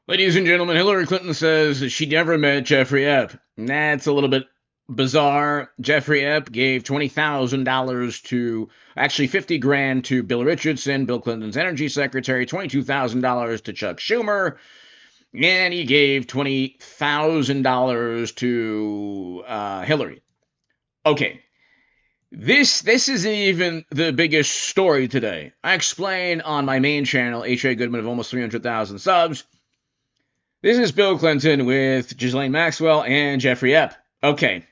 Ladies and gentlemen, Hillary Clinton says she never met Jeffrey Epps. That's a little bit bizarre. Jeffrey Epps gave $20,000 to, actually $50,000 to Bill Richardson, Bill Clinton's energy secretary, $22,000 to Chuck Schumer, and he gave $20,000 to Hillary. Okay, this isn't even the biggest story today. I explain on my main channel, H.A. Goodman of almost 300,000 subs. This is Bill Clinton with Ghislaine Maxwell and Jeffrey Epps. Okay.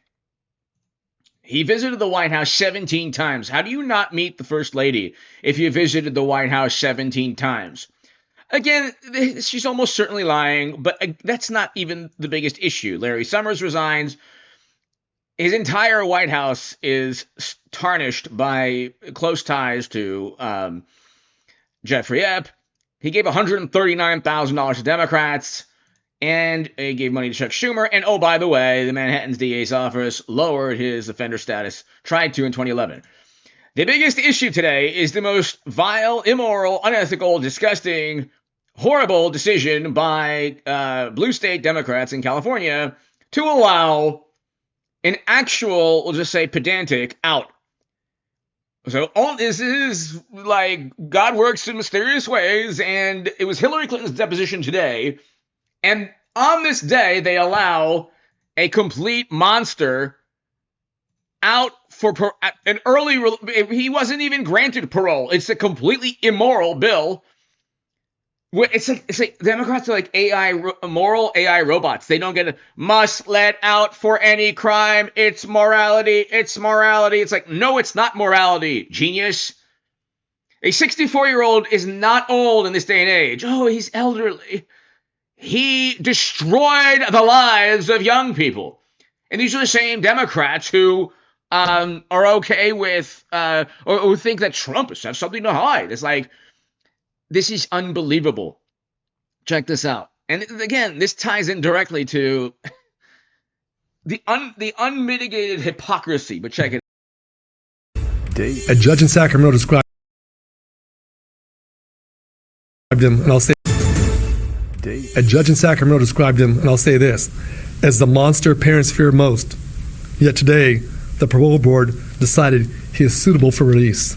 He visited the White House 17 times. How do you not meet the First Lady if you visited the White House 17 times? Again, she's almost certainly lying, but that's not even the biggest issue. Larry Summers resigns. His entire White House is tarnished by close ties to Jeffrey Epps. He gave $139,000 to Democrats. And he gave money to Chuck Schumer. And oh, by the way, the Manhattan's DA's office lowered his offender status, tried to in 2011. The biggest issue today is the most vile, immoral, unethical, disgusting, horrible decision by blue state Democrats in California to allow an actual, we'll just say, pedantic out. So this is like God works in mysterious ways, and it was Hillary Clinton's deposition today. And on this day, they allow a complete monster out for an early. He wasn't even granted parole. It's a completely immoral bill. It's like Democrats are like moral AI robots. They don't get a must let out for any crime. It's morality. It's morality. It's like, no, it's not morality, genius. A 64-year-old is not old in this day and age. Oh, he's elderly. He destroyed the lives of young people. And these are the same Democrats who are okay with or who think that Trump has something to hide. It's like, this is unbelievable. Check this out. And again, this ties in directly to the unmitigated hypocrisy. But check it out. A judge in Sacramento described him, and I'll say this, as the monster parents fear most. Yet today, the parole board decided he is suitable for release.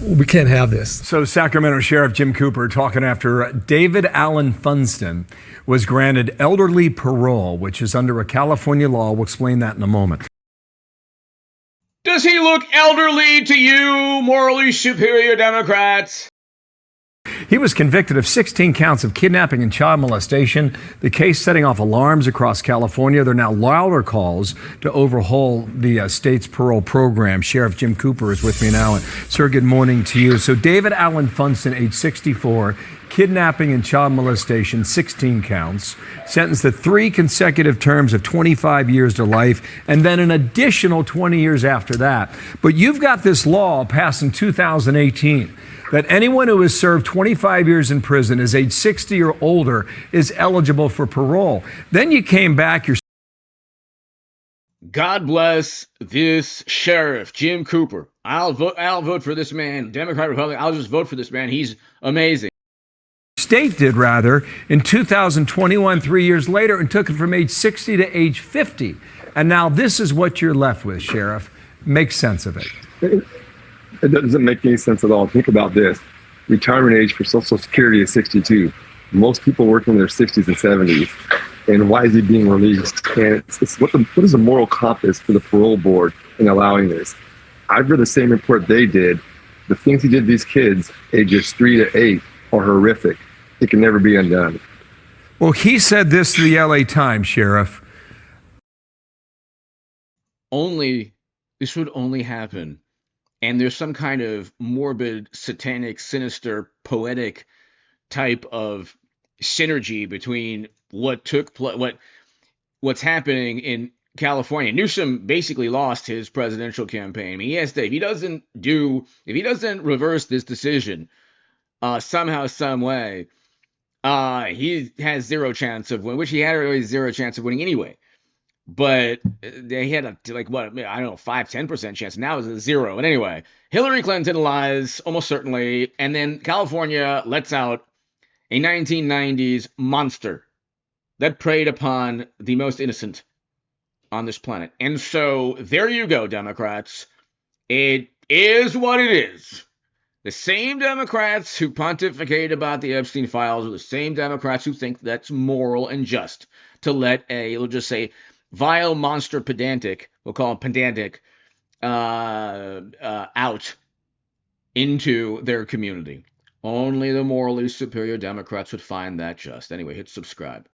We can't have this. So Sacramento Sheriff Jim Cooper talking after David Allen Funston was granted elderly parole, which is under a California law. We'll explain that in a moment. Does he look elderly to you, morally superior Democrats? He was convicted of 16 counts of kidnapping and child molestation, the case setting off alarms across California. There are now louder calls to overhaul the state's parole program. Sheriff Jim Cooper is with me now. And, sir, good morning to you. So David Allen Funston, age 64, kidnapping and child molestation, 16 counts, sentenced to 3 consecutive terms of 25 years to life, and then an additional 20 years after that. But you've got this law passed in 2018 that anyone who has served 25 years in prison, is age 60 or older, is eligible for parole. Then you came back. God bless this sheriff, Jim Cooper. I'll vote for this man. Democrat, Republican, I'll just vote for this man. He's amazing. State did, rather, in 2021, 3 years later, and took it from age 60 to age 50. And now this is what you're left with, Sheriff. Make sense of it. It doesn't make any sense at all. Think about this. Retirement age for Social Security is 62. Most people work in their 60s and 70s. And why is he being released? And it's what is the moral compass for the parole board in allowing this? I've read the same report they did. The things he did to these kids, ages 3 to 8, are horrific. It can never be undone. Well, he said this to the LA Times, Sheriff. This would only happen. And there's some kind of morbid, satanic, sinister, poetic type of synergy between what took place, what's happening in California. Newsom basically lost his presidential campaign. I mean, yes, if he doesn't reverse this decision somehow, some way, he has zero chance of winning, which he had already zero chance of winning anyway. But they had 5-10% chance. Now it's a 0. But anyway, Hillary Clinton lies almost certainly, and then California lets out a 1990s monster that preyed upon the most innocent on this planet. And so there you go, Democrats. It is what it is. The same Democrats who pontificate about the Epstein files are the same Democrats who think that's moral and just to let we'll just say, vile monster pedantic, we'll call him pedantic, out into their community. Only the morally superior Democrats would find that just. Anyway, hit subscribe.